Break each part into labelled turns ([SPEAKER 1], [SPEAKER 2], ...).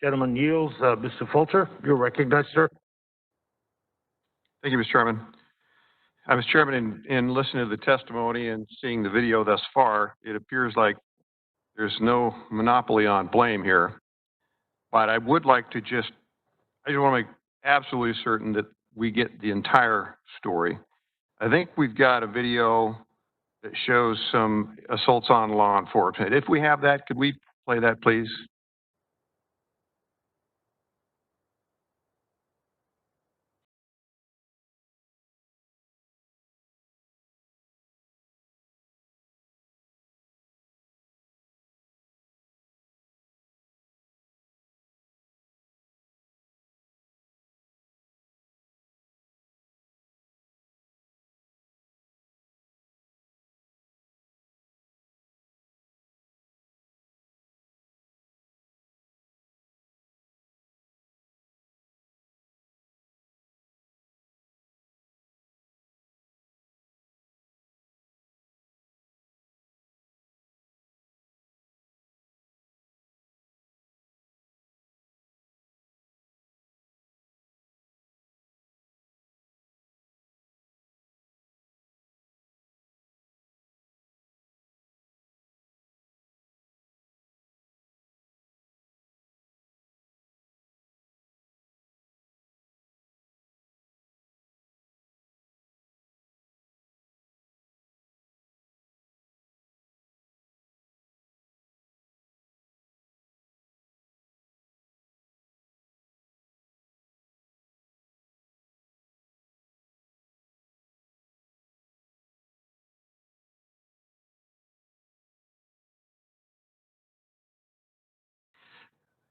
[SPEAKER 1] Gentleman yields. Mr. Fulcher, you're recognized, sir.
[SPEAKER 2] Thank you, Mr. Chairman. Mr. Chairman, in listening to the testimony and seeing the video thus far, it appears like there's no monopoly on blame here. But I would like to I just want to make absolutely certain that we get the entire story. I think we've got a video that shows some assaults on law enforcement. If we have that, could we play that, please?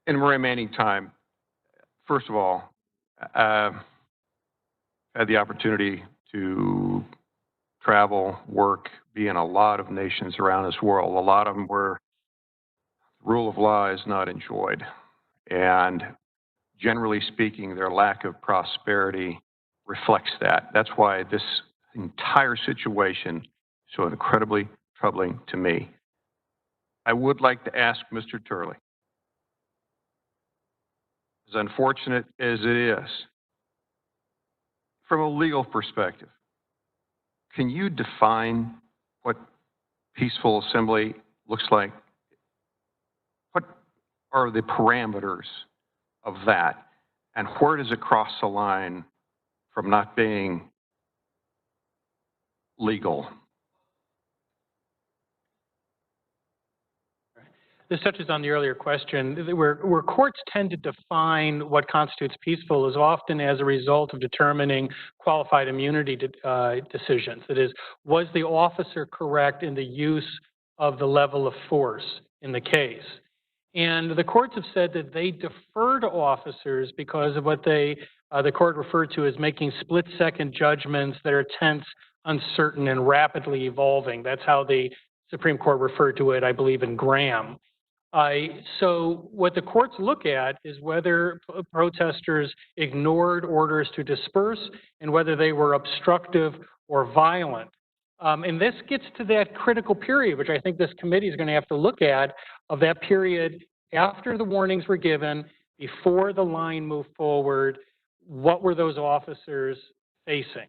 [SPEAKER 2] In remaining time, first of all, I had the opportunity to travel, work, be in a lot of nations around this world. A lot of them where the rule of law is not enjoyed. And generally speaking, their lack of prosperity reflects that. That's why this entire situation is so incredibly troubling to me. I would like to ask Mr. Turley, as unfortunate as it is, from a legal perspective, can you define what peaceful assembly looks like? What are the parameters of that? And where does it cross the line from not being legal?
[SPEAKER 3] This touches on the earlier question. Where courts tend to define what constitutes peaceful is often as a result of determining qualified immunity decisions. That is, was the officer correct in the use of the level of force in the case? And the courts have said that they defer to officers because of what the court referred to as making split-second judgments that are tense, uncertain, and rapidly evolving. That's how the Supreme Court referred to it, I believe, in Graham. So what the courts look at is whether protesters ignored orders to disperse and whether they were obstructive or violent. And this gets to that critical period, which I think this committee is going to have to look at, of that period after the warnings were given, before the line moved forward. What were those officers facing?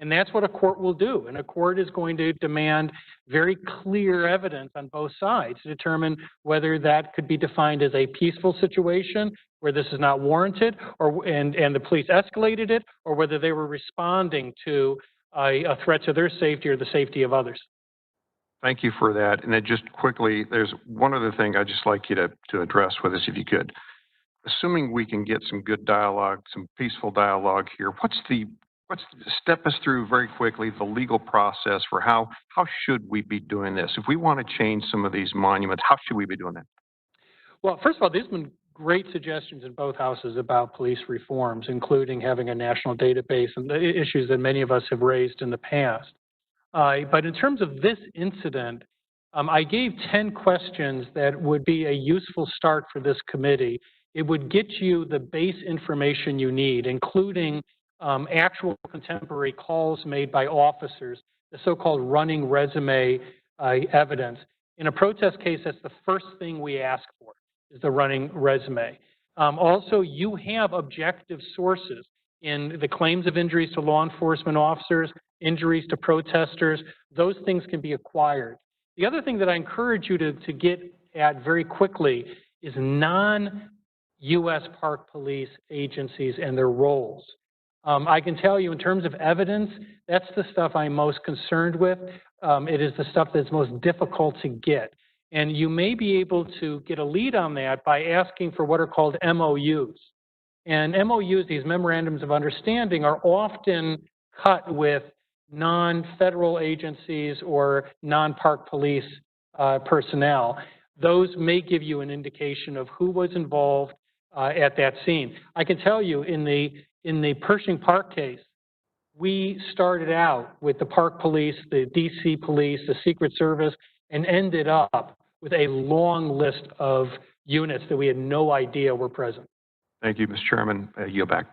[SPEAKER 3] And that's what a court will do. And a court is going to demand very clear evidence on both sides to determine whether that could be defined as a peaceful situation where this is not warranted, and the police escalated it, or whether they were responding to a threat to their safety or the safety of others.
[SPEAKER 2] Thank you for that. And then just quickly, there's one other thing I'd just like you to address with us, if you could. Assuming we can get some good dialogue, some peaceful dialogue here, step us through very quickly the legal process for how should we be doing this? If we want to change some of these monuments, how should we be doing that?
[SPEAKER 3] Well, first of all, there's been great suggestions in both houses about police reforms, including having a national database and the issues that many of us have raised in the past. But in terms of this incident, I gave 10 questions that would be a useful start for this committee. It would get you the base information you need, including actual contemporary calls made by officers, the so-called running resume evidence. In a protest case, that's the first thing we ask for, is the running resume. Also, you have objective sources in the claims of injuries to law enforcement officers, injuries to protesters. Those things can be acquired. The other thing that I encourage you to get at very quickly is non-U.S. Park Police agencies and their roles. I can tell you in terms of evidence, that's the stuff I'm most concerned with. It is the stuff that's most difficult to get. And you may be able to get a lead on that by asking for what are called MOUs. And MOUs, these memorandums of understanding, are often cut with non-federal agencies or non-park police personnel. Those may give you an indication of who was involved at that scene. I can tell you in the Pershing Park case, we started out with the Park Police, the DC Police, the Secret Service, and ended up with a long list of units that we had no idea were present.
[SPEAKER 2] Thank you, Mr. Chairman. I yield back.